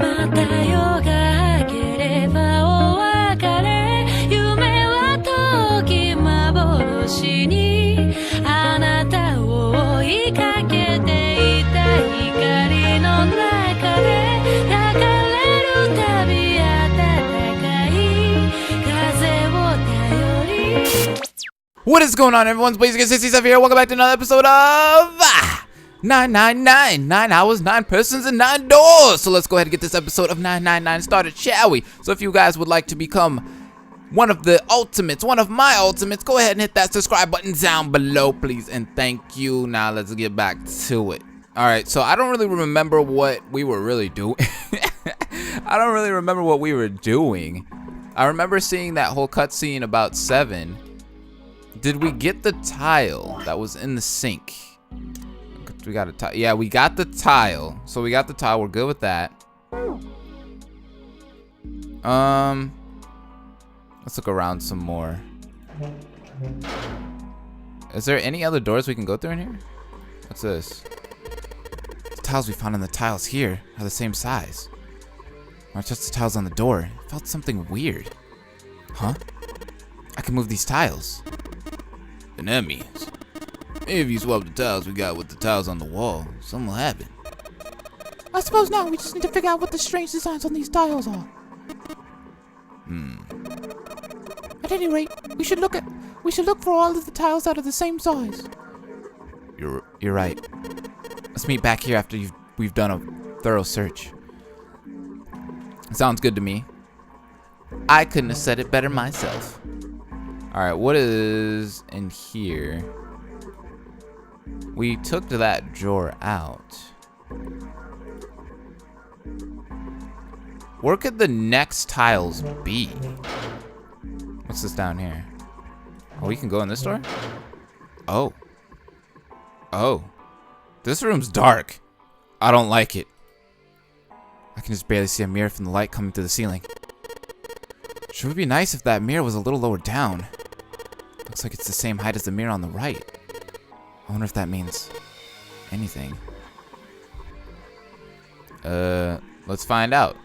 また夜が明ければお別れ夢は遠き幻にあなたを追いかけていた光の中で抱かれるたび暖かい風を頼り What is going on, everyone? Please get 67 here. Welcome back to another episode of 999. 9 hours, 9 persons, and 9 doors. So let's go ahead and get this episode of 999 started, shall we? So if you guys would like to become one of the ultimates, one of my ultimates, go ahead and hit that subscribe button down below, please. And thank you. Now let's get back to it. Alright, so I don't really remember what we were really doing. I don't really remember what we were doing. I remember seeing that whole cutscene about 7. Did we get the tile that was in the sink? We got a tile. Yeah, we got the tile. So we got the tile. We're good with that. Let's look around some more. Is there any other doors we can go through in here? What's this? The tiles we found in the tiles here are the same size. When I touched the tiles on the door, I felt something weird. Huh? I can move these tiles. And that means, if you swap the tiles we got with the tiles on the wall, something will happen. I suppose now we just need to figure out what the strange designs on these tiles are. At any rate, we should look for all of the tiles that are the same size. You're right. Let's meet back here after we've done a thorough search. Sounds good to me. I couldn't have said it better myself. Alright, what is in here? We took that drawer out. Where could the next tiles be? What's this down here? Oh, we can go in this door? Oh. Oh. This room's dark. I don't like it. I can just barely see a mirror from the light coming through the ceiling. Sure would be nice if that mirror was a little lower down. Looks like it's the same height as the mirror on the right. I wonder if that means anything. Let's find out.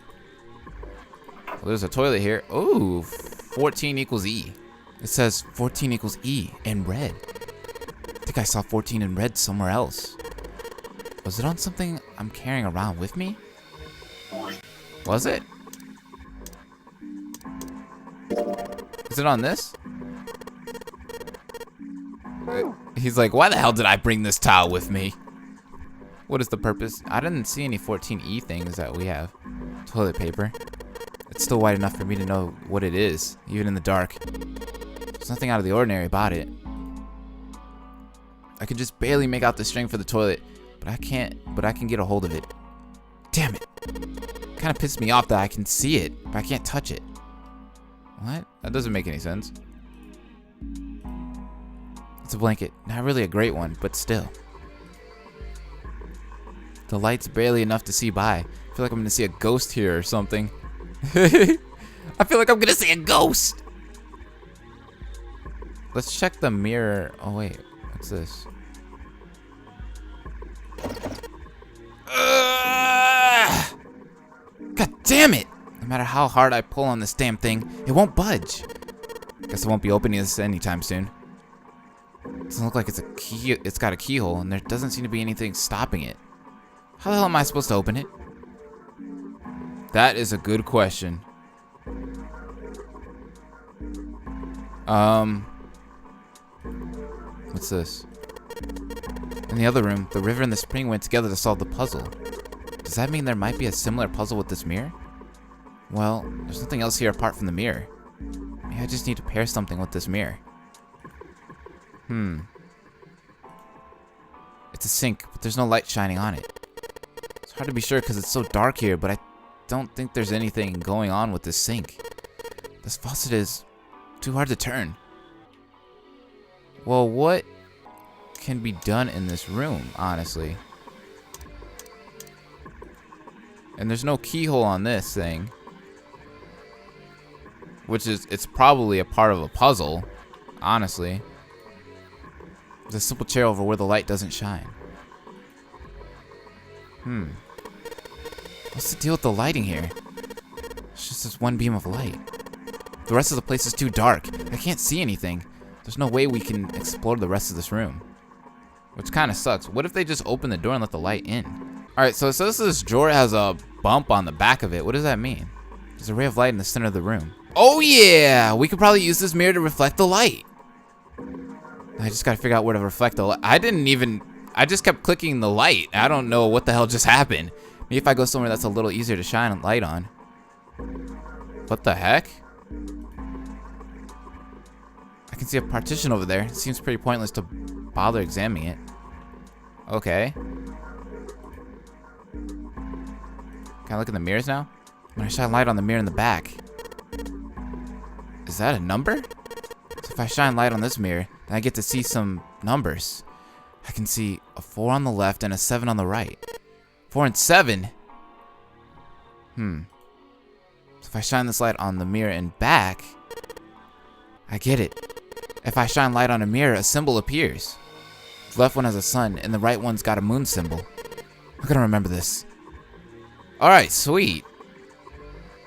Well, there's a toilet here. Ooh, 14 equals E. It says 14 equals E in red. I think I saw 14 in red somewhere else. Was it on something I'm carrying around with me? Was it? Is it on this? He's like, why the hell did I bring this towel with me? What is the purpose? I didn't see any 14E things that we have. Toilet paper. It's still wide enough for me to know what it is, even in the dark. There's nothing out of the ordinary about it. I can just barely make out the string for the toilet, but I can get a hold of it. Damn it. Kind of pissed me off that I can see it, but I can't touch it. What? That doesn't make any sense. It's a blanket. Not really a great one, but still. The light's barely enough to see by. I feel like I'm gonna see a ghost here or something. I feel like I'm gonna see a ghost! Let's check the mirror. Oh wait, what's this? God damn it! No matter how hard I pull on this damn thing, it won't budge. Guess I won't be opening this anytime soon. Doesn't look like it's got a keyhole, and there doesn't seem to be anything stopping it. How the hell am I supposed to open it? That is a good question. What's this? In the other room, the river and the spring went together to solve the puzzle. Does that mean there might be a similar puzzle with this mirror? Well, there's nothing else here apart from the mirror. Maybe I just need to pair something with this mirror. It's a sink, but there's no light shining on it. It's hard to be sure because it's so dark here, but I don't think there's anything going on with this sink. This faucet is too hard to turn. Well, what can be done in this room, honestly? And there's no keyhole on this thing. Which is, it's probably a part of a puzzle, honestly. There's a simple chair over where the light doesn't shine. What's the deal with the lighting here? It's just this one beam of light. The rest of the place is too dark. I can't see anything. There's no way we can explore the rest of this room. Which kind of sucks. What if they just open the door and let the light in? Alright, so it says this drawer has a bump on the back of it. What does that mean? There's a ray of light in the center of the room. Oh yeah! We could probably use this mirror to reflect the light. I just gotta figure out where to reflect the light. I just kept clicking the light. I don't know what the hell just happened. Maybe if I go somewhere that's a little easier to shine a light on. What the heck? I can see a partition over there. It seems pretty pointless to bother examining it. Okay. Can I look in the mirrors now? When I shine light on the mirror in the back. Is that a number? So if I shine light on this mirror, then I get to see some numbers. I can see a 4 on the left and a 7 on the right. 4 and 7? So if I shine this light on the mirror and back, I get it. If I shine light on a mirror, a symbol appears. The left one has a sun, and the right one's got a moon symbol. I'm gonna remember this. Alright, sweet.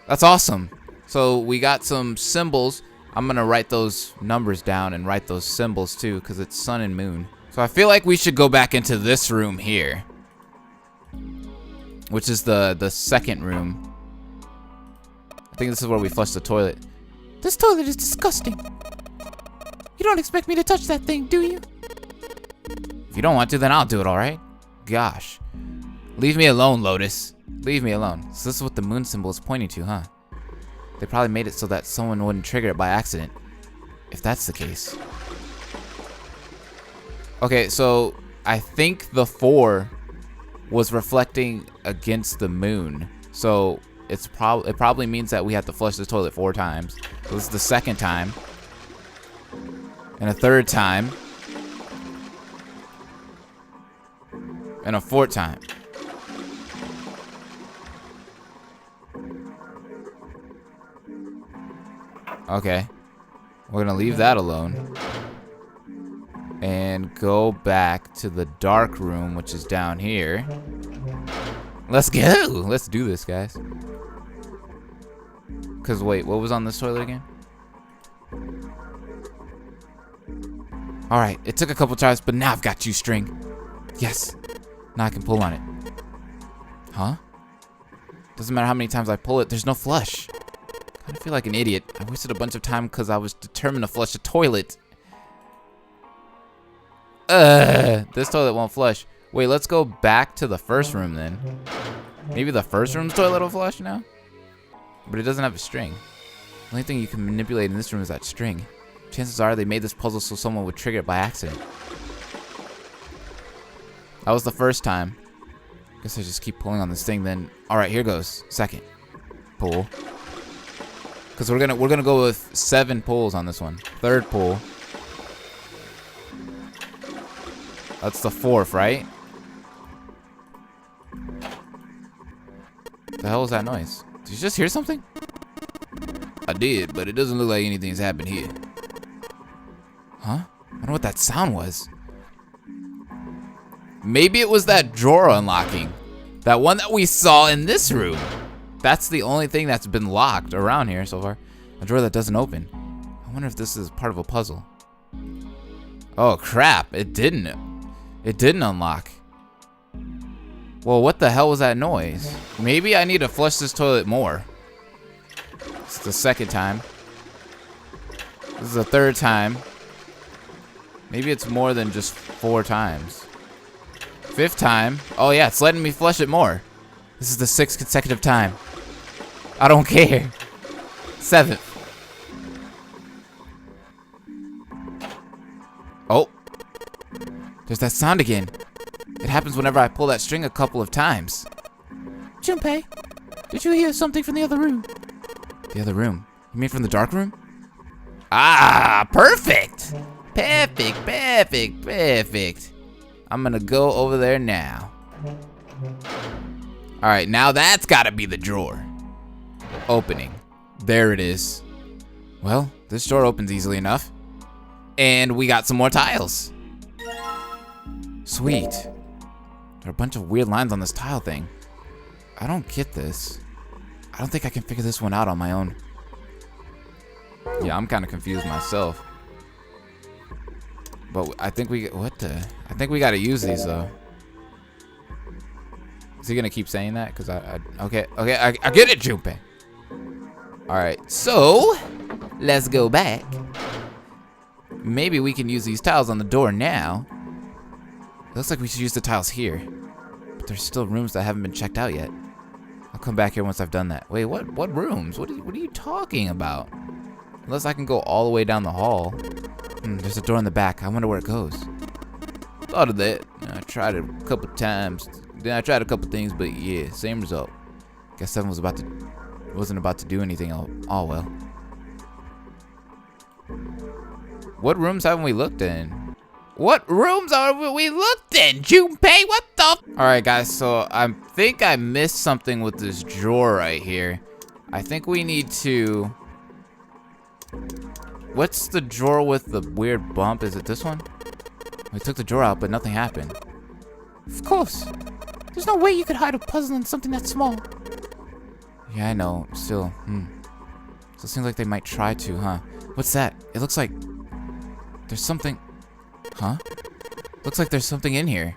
That's awesome. So we got some symbols. I'm gonna write those numbers down and write those symbols too, because it's sun and moon. So I feel like we should go back into this room here, which is the second room. I think this is where we flush the toilet. This toilet is disgusting. You don't expect me to touch that thing, do you? If you don't want to, then I'll do it, alright? Gosh. Leave me alone, Lotus. Leave me alone. So this is what the moon symbol is pointing to, huh? They probably made it so that someone wouldn't trigger it by accident. If that's the case. Okay, so I think the 4 was reflecting against the moon. So it probably means that we have to flush the toilet 4 times. So this is the second time. And a third time. And a 4th time. Okay. We're gonna leave that alone. And go back to the dark room, which is down here. Let's go! Let's do this, guys. Cause wait, what was on this toilet again? Alright, it took a couple tries, but now I've got you, string. Yes. Now I can pull on it. Huh? Doesn't matter how many times I pull it, there's no flush. I feel like an idiot. I wasted a bunch of time because I was determined to flush the toilet. This toilet won't flush. Wait, let's go back to the first room then. Maybe the first room's toilet will flush now? But it doesn't have a string. The only thing you can manipulate in this room is that string. Chances are they made this puzzle so someone would trigger it by accident. That was the first time. Guess I just keep pulling on this thing then. Alright, here goes. Second. Pull. Because we're gonna go with 7 pulls on this one. Third pull. That's the 4th, right? The hell was that noise? Did you just hear something? I did, but it doesn't look like anything's happened here. Huh? I wonder what that sound was. Maybe it was that drawer unlocking. That one that we saw in this room. That's the only thing that's been locked around here so far. A drawer that doesn't open. I wonder if this is part of a puzzle. Oh crap, it didn't. It didn't unlock. Well, what the hell was that noise? Maybe I need to flush this toilet more. It's the second time. This is the 3rd time. Maybe it's more than just 4 times. 5th time. Oh yeah, it's letting me flush it more. This is the 6th consecutive time. I don't care. 7th. Oh. There's that sound again. It happens whenever I pull that string a couple of times. Junpei, did you hear something from the other room? The other room? You mean from the dark room? Ah, perfect. Perfect, perfect, perfect. I'm gonna go over there now. Alright, now that's gotta be the drawer. Opening. There it is. Well, this drawer opens easily enough. And we got some more tiles. Sweet. There are a bunch of weird lines on this tile thing. I don't get this. I don't think I can figure this one out on my own. Yeah, I'm kind of confused myself. But I think we... What the... I think we got to use these, though. Is he going to keep saying that? Because okay, I get it, Junpei. Alright, so... Let's go back. Maybe we can use these tiles on the door now. It looks like we should use the tiles here. But there's still rooms that haven't been checked out yet. I'll come back here once I've done that. Wait, what rooms? What are you talking about? Unless I can go all the way down the hall. There's a door in the back. I wonder where it goes. Thought of that. I tried it a couple times. Then I tried a couple things, but yeah, same result. Guess Seven wasn't about to do anything all well. What rooms haven't we looked in? What rooms are we looked in? Junpei, what the? Alright guys, so I think I missed something with this drawer right here. I think we need to... What's the drawer with the weird bump? Is it this one? We took the drawer out, but nothing happened. Of course. There's no way you could hide a puzzle in something that small. Yeah, I know. Still, So it seems like they might try to, huh? What's that? It looks like... There's something... Huh? Looks like there's something in here.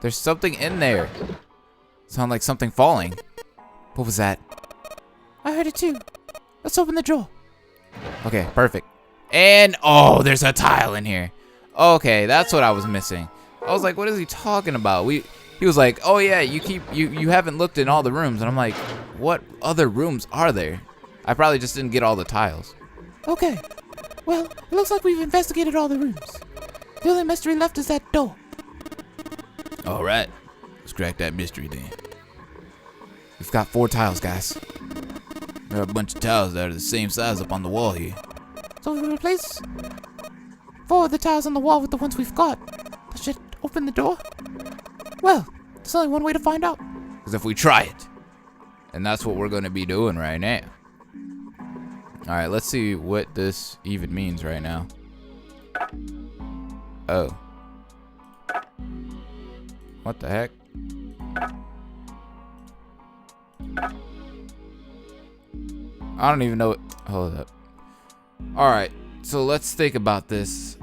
There's something in there. Sound like something falling. What was that? I heard it too. Let's open the drawer. Okay, perfect. And, oh, there's a tile in here. Okay, that's what I was missing. I was like, what is he talking about? He was like, oh yeah, you haven't looked in all the rooms. And I'm like, what other rooms are there? I probably just didn't get all the tiles. Okay. Well, it looks like we've investigated all the rooms. The only mystery left is that door. All right. Let's crack that mystery then. We've got 4 tiles, guys. There are a bunch of tiles that are the same size up on the wall here. So if we replace 4 of the tiles on the wall with the ones we've got, that should open the door? Well, there's only one way to find out. Because if we try it. And that's what we're going to be doing right now. Alright, let's see what this even means right now. Oh. What the heck? I don't even know what... Hold up. Alright, so let's think about this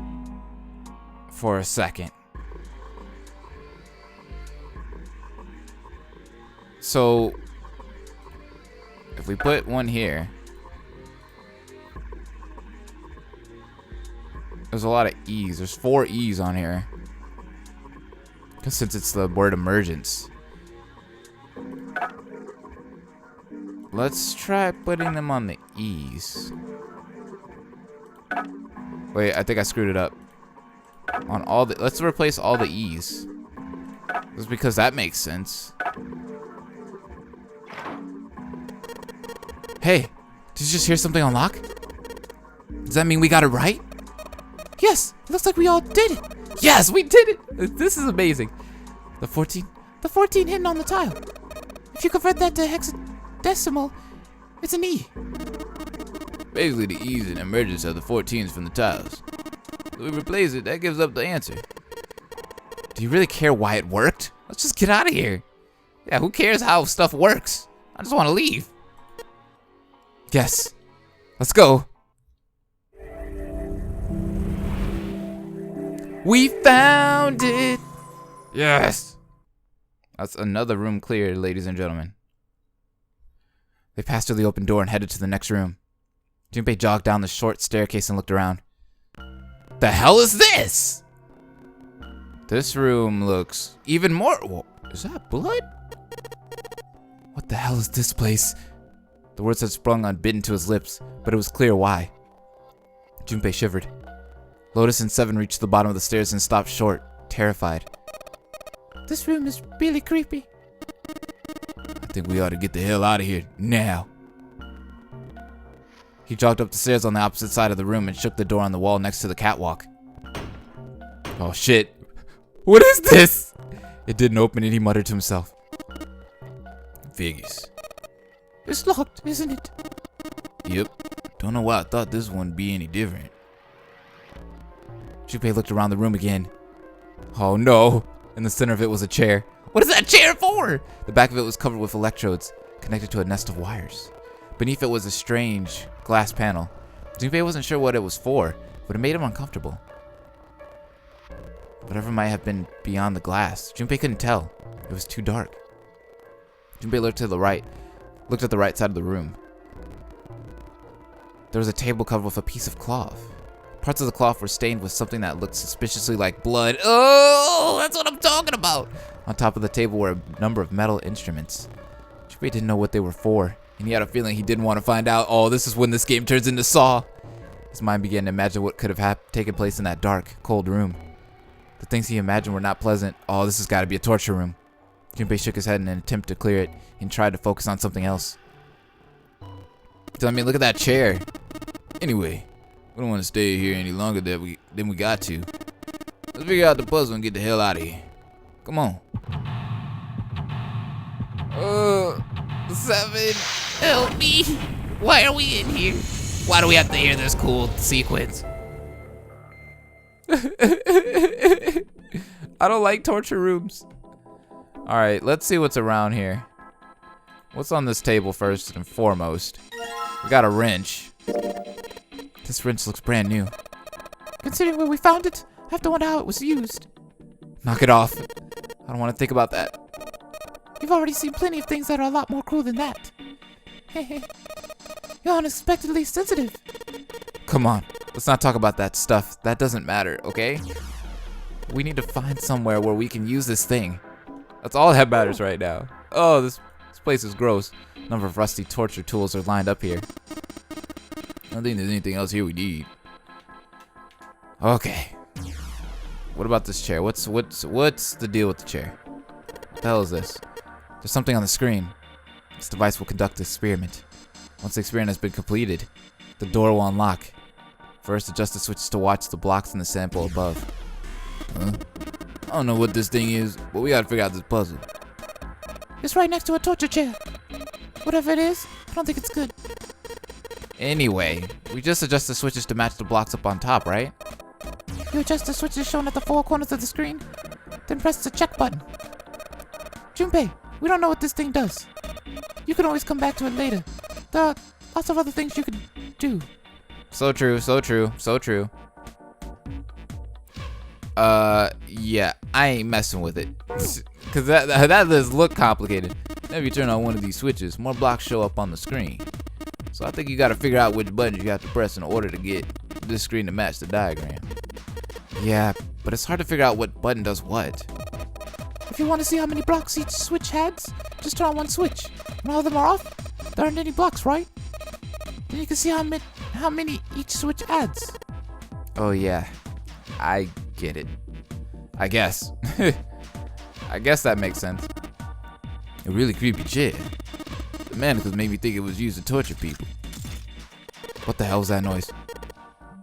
for a second. So, if we put one here... There's a lot of E's. There's 4 E's on here. Because since it's the word emergence. Let's try putting them on the E's. Wait, I think I screwed it up. On all the... Let's replace all the E's. Just because that makes sense. Hey, did you just hear something unlock? Does that mean we got it right? Yes, it looks like we all did it. Yes, we did it. This is amazing. The 14? The 14 hidden on the tile. If you convert that to hexadecimal, it's an E. Basically, the E's in emergence are the 14s from the tiles. If we replace it, that gives up the answer. Do you really care why it worked? Let's just get out of here. Yeah, who cares how stuff works? I just want to leave. Yes. Let's go. We found it! Yes! That's another room cleared, ladies and gentlemen. They passed through the open door and headed to the next room. Junpei jogged down the short staircase and looked around. The hell is this? This room looks even more... Whoa, is that blood? What the hell is this place? The words had sprung unbidden to his lips, but it was clear why. Junpei shivered. Lotus and Seven reached the bottom of the stairs and stopped short, terrified. This room is really creepy. I think we ought to get the hell out of here, now. He jogged up the stairs on the opposite side of the room and shook the door on the wall next to the catwalk. Oh shit. What is this? It didn't open and he muttered to himself. Figures. It's locked, isn't it? Yep. Don't know why I thought this one would be any different. Junpei looked around the room again. Oh no. In the center of it was a chair. What is that chair for? The back of it was covered with electrodes connected to a nest of wires. Beneath it was a strange glass panel. Junpei wasn't sure what it was for, but it made him uncomfortable. Whatever might have been beyond the glass, Junpei couldn't tell. It was too dark. Junpei looked at the right side of the room. There was a table covered with a piece of cloth. Parts of the cloth were stained with something that looked suspiciously like blood. Oh, that's what I'm talking about. On top of the table were a number of metal instruments. Junpei didn't know what they were for, and he had a feeling he didn't want to find out. Oh, this is when this game turns into Saw. His mind began to imagine what could have taken place in that dark, cold room. The things he imagined were not pleasant. Oh, this has got to be a torture room. Junpei shook his head in an attempt to clear it and tried to focus on something else. I mean, look at that chair. Anyway, we don't want to stay here any longer than we got to. Let's figure out the puzzle and get the hell out of here. Come on. 7, help me. Why are we in here? Why do we have to hear this cool sequence? I don't like torture rooms. Alright, let's see what's around here. What's on this table first and foremost? We got a wrench. This wrench looks brand new. Considering where we found it, I have to wonder how it was used. Knock it off. I don't want to think about that. You've already seen plenty of things that are a lot more cruel than that. You're unexpectedly sensitive. Come on, let's not talk about that stuff. That doesn't matter, okay? We need to find somewhere where we can use this thing. That's all that matters right now. Oh, this place is gross. A number of rusty torture tools are lined up here. I don't think there's anything else here we need. Okay. What about this chair? What's the deal with the chair? What the hell is this? There's something on the screen. This device will conduct the experiment. Once the experiment has been completed, the door will unlock. First, adjust the switches to watch the blocks in the sample above. Huh? I don't know what this thing is, but we gotta figure out this puzzle. It's right next to a torture chair. Whatever it is, I don't think it's good. Anyway, we just adjust the switches to match the blocks up on top, right? You adjust the switches shown at the 4 corners of the screen, then press the check button. Junpei, we don't know what this thing does. You can always come back to it later. There are lots of other things you can do. So true, so true, so true. Yeah, I ain't messing with it. Cause that does look complicated. If you turn on one of these switches, more blocks show up on the screen. So I think you gotta figure out which buttons you have to press in order to get this screen to match the diagram. Yeah, but it's hard to figure out what button does what. If you want to see how many blocks each switch has, just turn on one switch. When all of them are off, there aren't any blocks, right? Then you can see how many each switch adds. Oh yeah, I get it. I guess. I guess that makes sense. A really creepy chair. The manacles made me think it was used to torture people. What the hell was that noise?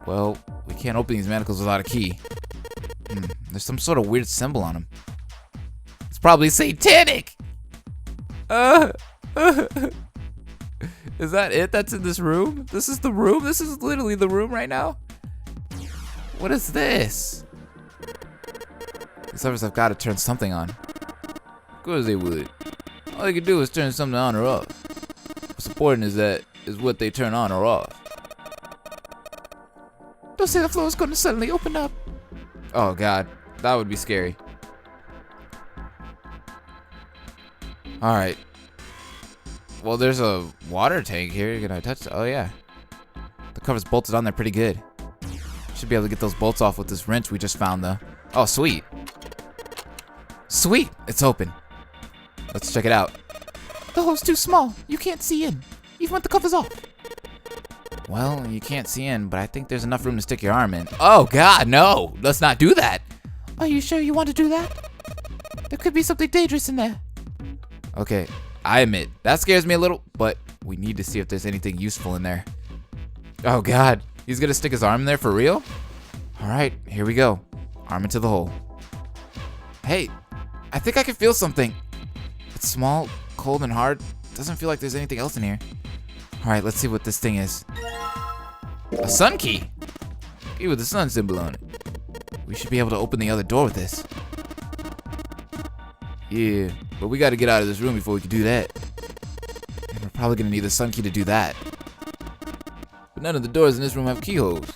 Well, we can't open these manacles without a key. There's some sort of weird symbol on them. It's probably satanic! Is that it that's in this room? This is the room? This is literally the room right now? What is this? These levers have got to turn something on. Of course they would. All they can do is turn something on or off. What's important is what they turn on or off. Don't say the floor is going to suddenly open up. Oh god, that would be scary. Alright. Well, there's a water tank here. Can I touch it? Oh yeah. The cover's bolted on there pretty good. Should be able to get those bolts off with this wrench we just found though. Oh, sweet. Sweet! It's open. Let's check it out. The hole's too small. You can't see in, even with the covers off. Well, you can't see in, but I think there's enough room to stick your arm in. Oh god, no! Let's not do that! Are you sure you want to do that? There could be something dangerous in there. Okay, I admit, that scares me a little, but we need to see if there's anything useful in there. Oh god, he's gonna stick his arm in there for real? Alright, here we go. Arm into the hole. Hey, I think I can feel something. It's small, cold, and hard. Doesn't feel like there's anything else in here. Alright, let's see what this thing is. A sun key! Key with the sun symbol on it. We should be able to open the other door with this. Yeah, but we gotta get out of this room before we can do that. And we're probably gonna need the sun key to do that. But none of the doors in this room have keyholes.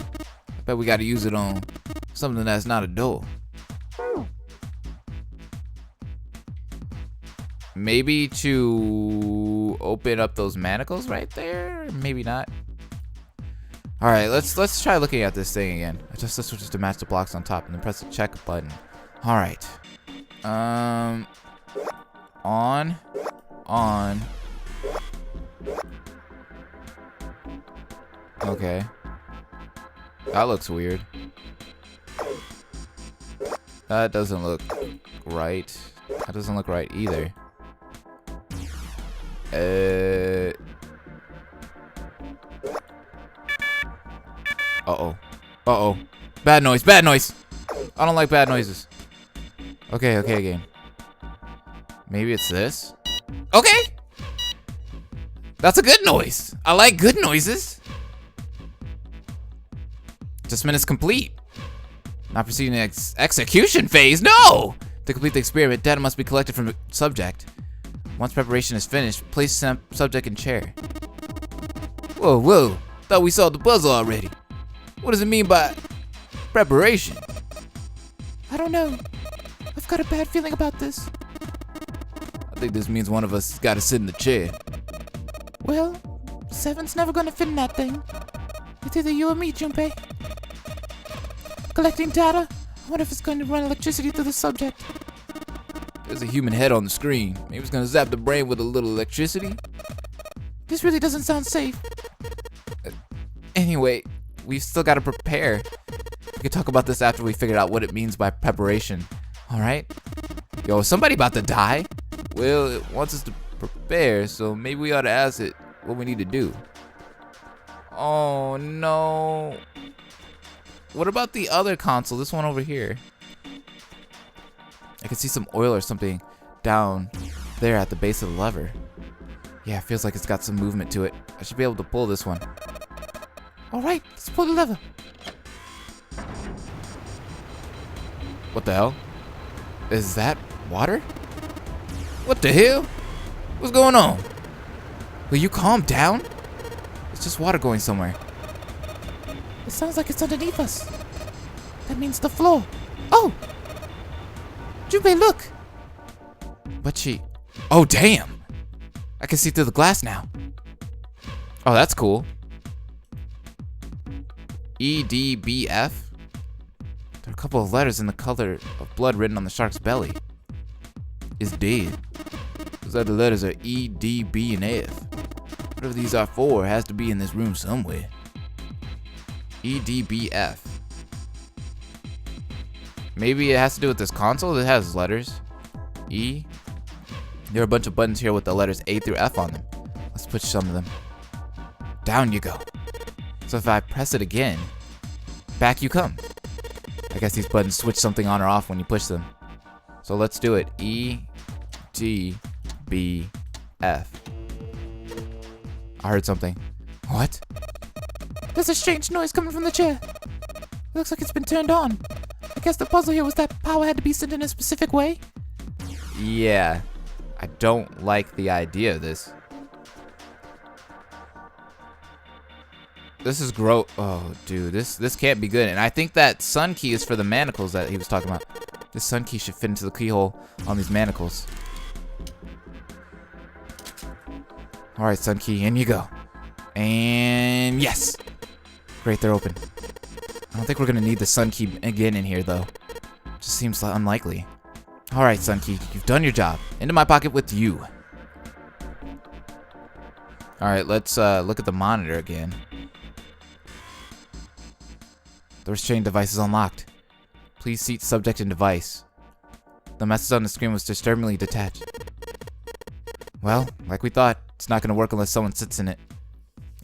I bet we gotta use it on something that's not a door. Maybe to open up those manacles right there? Maybe not. Alright, let's try looking at this thing again. Adjust the switches to match the blocks on top and then press the check button. Alright. On. Okay. That looks weird. That doesn't look right. That doesn't look right either. Uh-oh. Bad noise. I don't like bad noises. Okay, game. Maybe it's this? Okay! That's a good noise. I like good noises. Adjustment is complete. Not proceeding to execution phase. No! To complete the experiment, data must be collected from the subject. Once preparation is finished, place subject in chair. Whoa. Thought we solved the puzzle already. What does it mean by preparation? I don't know. I've got a bad feeling about this. I think this means one of us has got to sit in the chair. Well, 7's never gonna fit in that thing. It's either you or me, Junpei. Collecting data? I wonder if it's going to run electricity through the subject. There's a human head on the screen. Maybe it's gonna zap the brain with a little electricity. This really doesn't sound safe. Anyway, we've still got to prepare. We can talk about this after we figured out what it means by preparation. Alright? Yo, is somebody about to die? Well, it wants us to prepare, so maybe we ought to ask it what we need to do. Oh, no. What about the other console? This one over here. I can see some oil or something down there at the base of the lever. Yeah, it feels like it's got some movement to it. I should be able to pull this one. Alright, let's pull the lever. What the hell? Is that water? What the hell? What's going on? Will you calm down? It's just water going somewhere. It sounds like it's underneath us. That means the floor. Oh! Junpei, look! But oh, damn! I can see through the glass now. Oh, that's cool. EDBF? There are a couple of letters in the color of blood written on the shark's belly. Is dead. Those other letters are E, D, B, and F. Whatever these are for has to be in this room somewhere. EDBF. Maybe it has to do with this console that has letters. E. There are a bunch of buttons here with the letters A through F on them. Let's push some of them. Down you go. So if I press it again, back you come. I guess these buttons switch something on or off when you push them. So let's do it. E, D, B, F. I heard something. What? There's a strange noise coming from the chair. It looks like it's been turned on. I guess the puzzle here was that power had to be sent in a specific way. Yeah. I don't like the idea of this. This is gross. Oh, dude, this can't be good. And I think that sun key is for the manacles that he was talking about. This sun key should fit into the keyhole on these manacles. All right, sun key, in you go. And yes. Great, they're open. I don't think we're gonna need the sun key again in here, though. Just seems unlikely. All right, sun key, you've done your job. Into my pocket with you. All right, let's look at the monitor again. The restraint device is unlocked. Please seat subject and device. The message on the screen was disturbingly detached. Well, like we thought, it's not gonna work unless someone sits in it.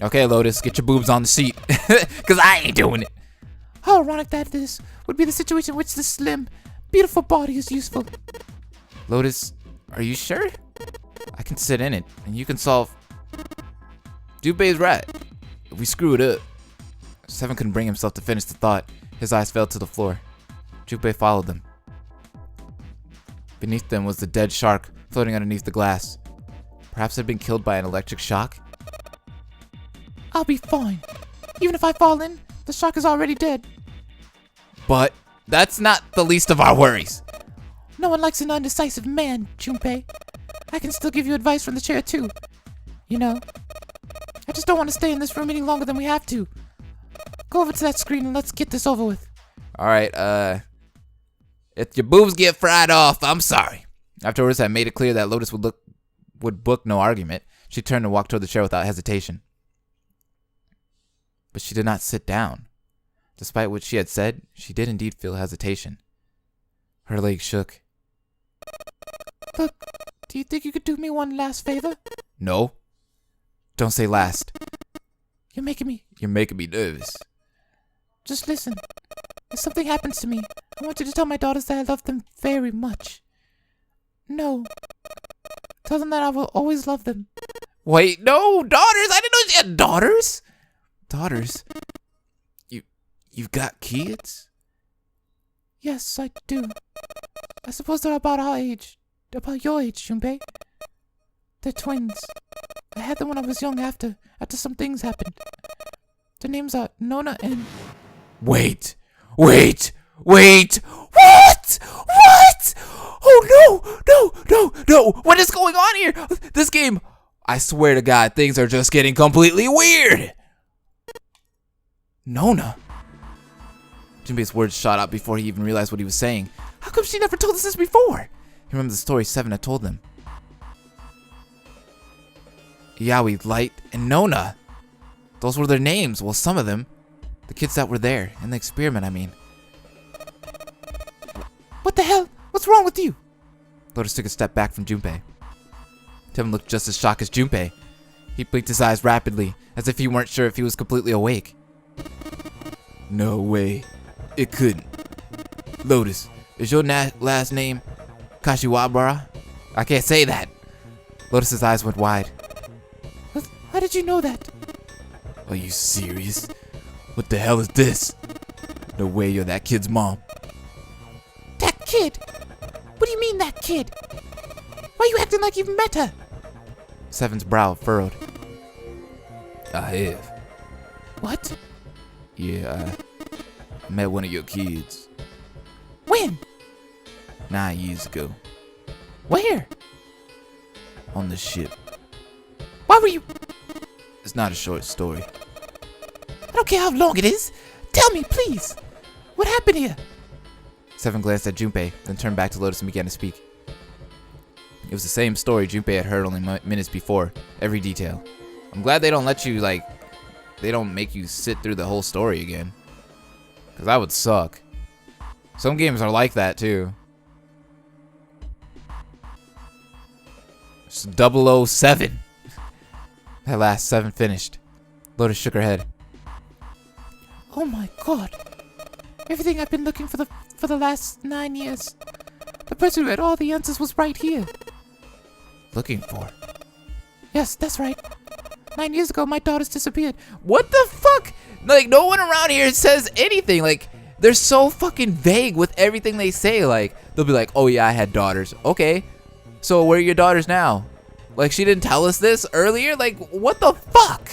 Okay, Lotus, get your boobs on the seat. Cause I ain't doing it. How ironic that this would be the situation in which this slim, beautiful body is useful. Lotus, are you sure? I can sit in it, and you can solve... Junpei's right. If we screw it up... Seven couldn't bring himself to finish the thought. His eyes fell to the floor. Junpei followed them. Beneath them was the dead shark floating underneath the glass. Perhaps it had been killed by an electric shock? I'll be fine. Even if I fall in, the shark is already dead. But that's not the least of our worries. No one likes an undecisive man, Junpei. I can still give you advice from the chair, too. You know, I just don't want to stay in this room any longer than we have to. Go over to that screen and let's get this over with. Alright, if your boobs get fried off, I'm sorry. Afterwards, I made it clear that Lotus would book no argument. She turned and walked toward the chair without hesitation. But she did not sit down. Despite what she had said, she did indeed feel hesitation. Her legs shook. Look, do you think you could do me one last favor? No. Don't say last. You're making me nervous. Just listen. If something happens to me, I want you to tell my daughters that I love them very much. No. Tell them that I will always love them. Wait, no, daughters? I didn't know she had daughters. Daughters? You've got kids? Yes, I do. I suppose they're about our age. About your age, Junpei. They're twins. I had them when I was young after some things happened. Their names are Nona and... Wait! What? Oh, no! What is going on here? This game, I swear to God, things are just getting completely weird. Nona? Junpei's words shot out before he even realized what he was saying. How come she never told us this before? He remembered the story Seven had told them. Yaoi, Light, and Nona. Those were their names. Well, some of them. The kids that were there. In the experiment, I mean. What the hell? What's wrong with you? Lotus took a step back from Junpei. Tim looked just as shocked as Junpei. He blinked his eyes rapidly, as if he weren't sure if he was completely awake. No way. It couldn't. Lotus, is your last name Kashiwabara? I can't say that. Lotus's eyes went wide. How did you know that? Are you serious? What the hell is this? No way you're that kid's mom. That kid? What do you mean, that kid? Why are you acting like you've met her? Seven's brow furrowed. I have. What? Yeah, I met one of your kids. When? 9 years ago. Where? On the ship. Why were you... It's not a short story. I don't care how long it is. Tell me, please. What happened here? Seven glanced at Junpei, then turned back to Lotus and began to speak. It was the same story Junpei had heard only minutes before. Every detail. I'm glad they don't let you, they don't make you sit through the whole story again. Because that would suck. Some games are like that, too. It's 007. At last, Seven finished. Lotus shook her head. Oh my god. Everything I've been looking for the last 9 years. The person who had all the answers was right here. Looking for? Yes, that's right. 9 years ago, my daughters disappeared. What the fuck? Like, no one around here says anything. Like, they're so fucking vague with everything they say. Like, they'll be like, oh yeah, I had daughters. Okay. So where are your daughters now? Like, she didn't tell us this earlier? Like, what the fuck?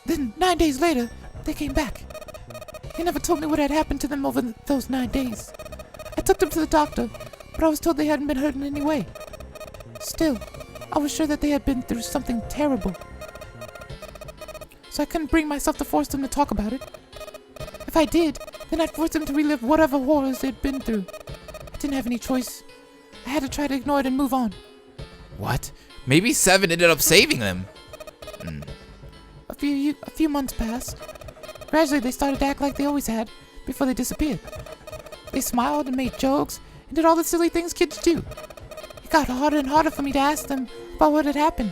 Then 9 days later, they came back. They never told me what had happened to them over those 9 days. I took them to the doctor, but I was told they hadn't been hurt in any way. Still, I was sure that they had been through something terrible. So I couldn't bring myself to force them to talk about it. If I did, then I'd force them to relive whatever horrors they'd been through. I didn't have any choice. I had to try to ignore it and move on. What? Maybe Seven ended up saving them. A few months passed. Gradually, they started to act like they always had before they disappeared. They smiled and made jokes and did all the silly things kids do. It got harder and harder for me to ask them about what had happened.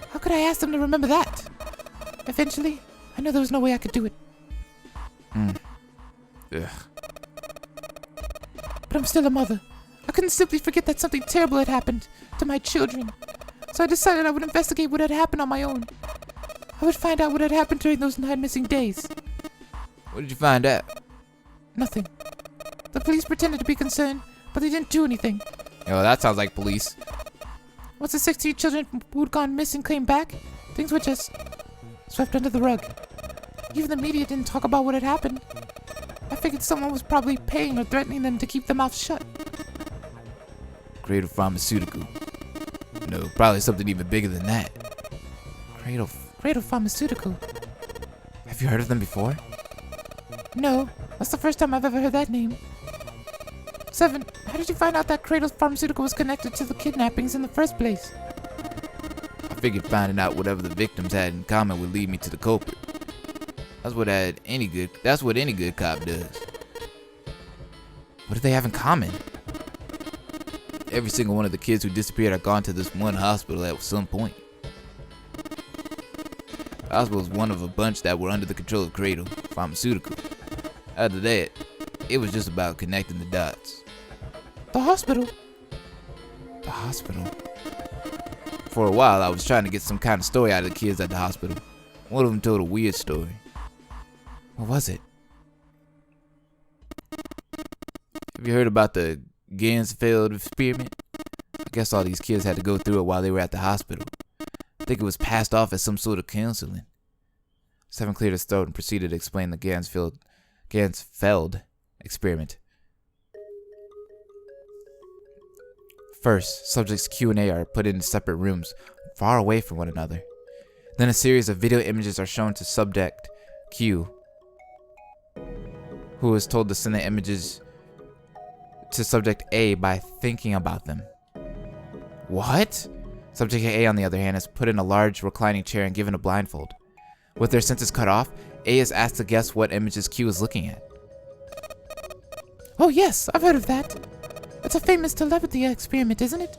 How could I ask them to remember that? Eventually, I knew there was no way I could do it. Ugh. But I'm still a mother. I couldn't simply forget that something terrible had happened to my children. So I decided I would investigate what had happened on my own. I would find out what had happened during those 9 missing days. What did you find out? Nothing. The police pretended to be concerned, but they didn't do anything. Yo, that sounds like police. Once the 16 children who'd gone missing came back, things were just swept under the rug. Even the media didn't talk about what had happened. I figured someone was probably paying or threatening them to keep their mouths shut. Cradle Pharmaceutical. No, probably something even bigger than that. Cradle Pharmaceutical? Have you heard of them before? No, that's the first time I've ever heard that name. 7, how did you find out that Cradle Pharmaceutical was connected to the kidnappings in the first place? I figured finding out whatever the victims had in common would lead me to the culprit. That's what any good cop does. What do they have in common? Every single one of the kids who disappeared had gone to this one hospital at some point. The hospital was one of a bunch that were under the control of Cradle Pharmaceutical. After that, it was just about connecting the dots. The hospital? The hospital? For a while, I was trying to get some kind of story out of the kids at the hospital. One of them told a weird story. What was it? Have you heard about the Gansfeld experiment? I guess all these kids had to go through it while they were at the hospital. I think it was passed off as some sort of counseling. 7 cleared his throat and proceeded to explain the Gansfeld experiment. First, subjects Q and A are put in separate rooms, far away from one another. Then a series of video images are shown to subject Q, who is told to send the images to subject A by thinking about them. What? Subject A, on the other hand, is put in a large reclining chair and given a blindfold. With their senses cut off, A is asked to guess what images Q is looking at. Oh yes, I've heard of that. It's a famous telepathy experiment, isn't it?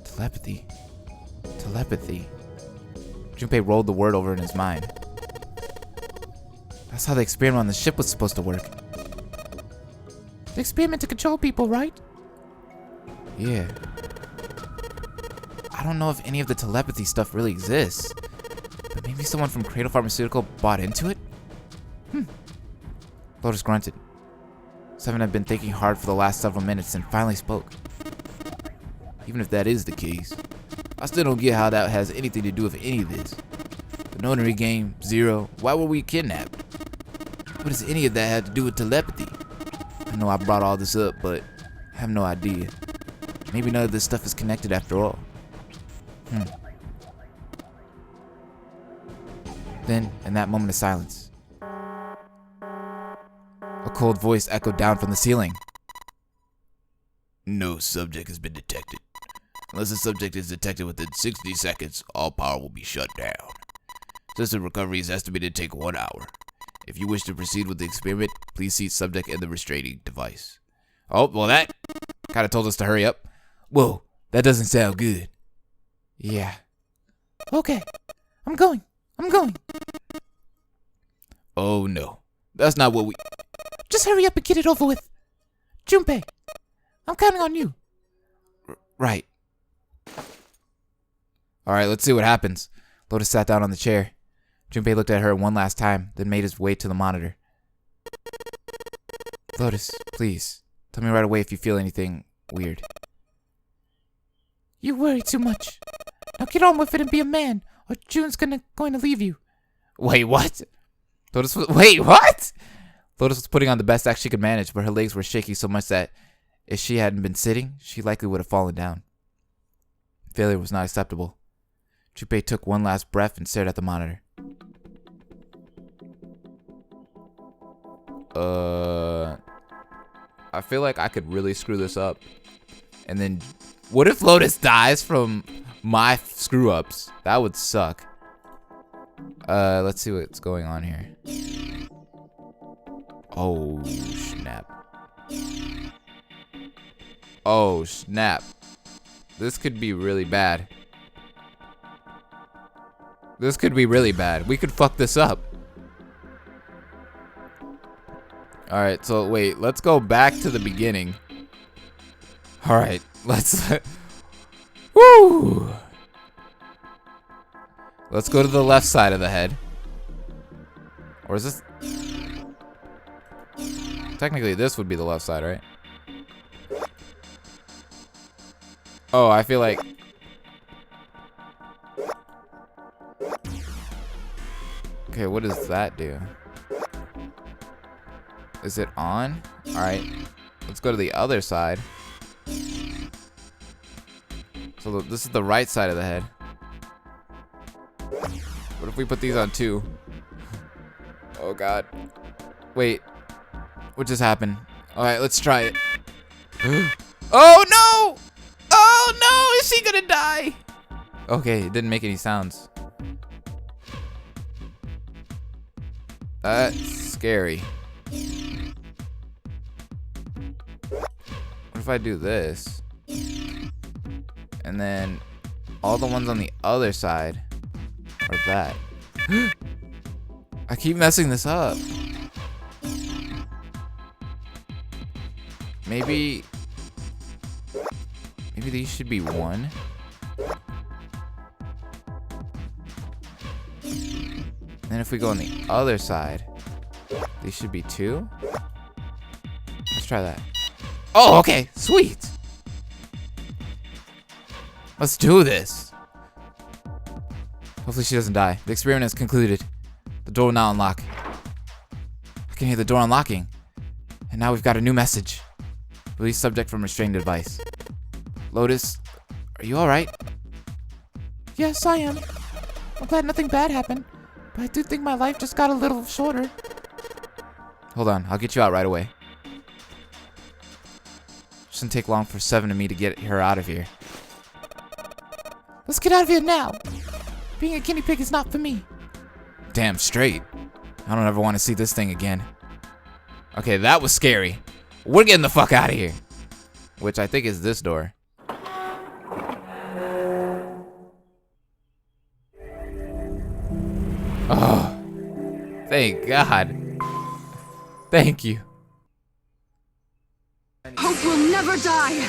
Telepathy. Junpei rolled the word over in his mind. That's how the experiment on the ship was supposed to work. The experiment to control people, right? Yeah. I don't know if any of the telepathy stuff really exists. But maybe someone from Cradle Pharmaceutical bought into it? Lotus grunted. 7 had been thinking hard for the last several minutes and finally spoke. Even if that is the case, I still don't get how that has anything to do with any of this. The notary game, Zero, why were we kidnapped? What does any of that have to do with telepathy? I know I brought all this up, but I have no idea. Maybe none of this stuff is connected after all. Then, in that moment of silence, a cold voice echoed down from the ceiling. No subject has been detected. Unless a subject is detected within 60 seconds, all power will be shut down. System recovery is estimated to take 1 hour. If you wish to proceed with the experiment, please seat subject in the restraining device. Oh, well that kind of told us to hurry up. Whoa, that doesn't sound good. Yeah. Okay, I'm going. Oh no, that's not what we... Just hurry up and get it over with. Junpei, I'm counting on you. Right. Alright, let's see what happens. Lotus sat down on the chair. Junpei looked at her one last time, then made his way to the monitor. Lotus, please, tell me right away if you feel anything weird. You worry too much. Now get on with it and be a man, or June's going to leave you. Wait, what? Wait, what? Lotus was putting on the best act she could manage, but her legs were shaky so much that if she hadn't been sitting, she likely would have fallen down. Failure was not acceptable. Junpei took one last breath and stared at the monitor. I feel like I could really screw this up. And then, what if Lotus dies from my screw-ups? That would suck. Let's see what's going on here. Oh, snap. Oh, snap. This could be really bad. This could be really bad. We could fuck this up. Alright, so wait, let's go back to the beginning. Alright, let's... Woo! Let's go to the left side of the head. Or is this... Technically, this would be the left side, right? Oh, I feel like... Okay, what does that do? Is it on? Alright. Let's go to the other side. So this is the right side of the head. What if we put these on too? Oh god. Wait. What just happened? Alright, let's try it. Oh no! Oh no! Is she gonna die? Okay, it didn't make any sounds. That's scary. What if I do this? And then all the ones on the other side are that. I keep messing this up. Maybe these should be one. And then if we go on the other side, these should be two. Let's try that. Oh, okay, sweet. Let's do this. Hopefully she doesn't die. The experiment is concluded. The door will now unlock. I can hear the door unlocking. And now we've got a new message. Release subject from restrained device. Lotus, are you alright? Yes, I am. I'm glad nothing bad happened, but I do think my life just got a little shorter. Hold on, I'll get you out right away. Shouldn't take long for Seven and me to get her out of here. Let's get out of here now. Being a guinea pig is not for me. Damn straight. I don't ever want to see this thing again. Okay, that was scary. We're getting the fuck out of here. Which I think is this door. Oh, thank God. Thank you. Hope will never die.